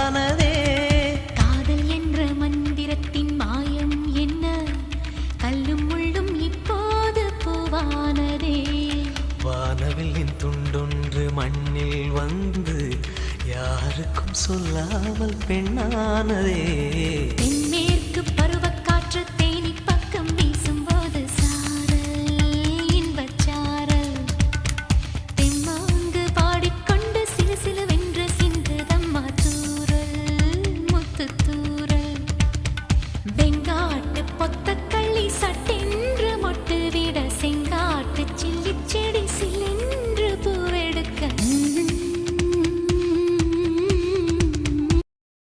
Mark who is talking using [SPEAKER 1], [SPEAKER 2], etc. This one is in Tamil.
[SPEAKER 1] உண்டானதே.
[SPEAKER 2] காதல் என்ற மந்திரத்தின் மாயம் என்ன, கல்லும் முள்ளும் இப்போது பூவானதே.
[SPEAKER 1] வானவில்லின் துண்டொன்று மண்ணில் வந்து யாருக்கும் சொல்லாமல் பெண்ணானதே.
[SPEAKER 2] தென்மேற்கு பருவக்காற்று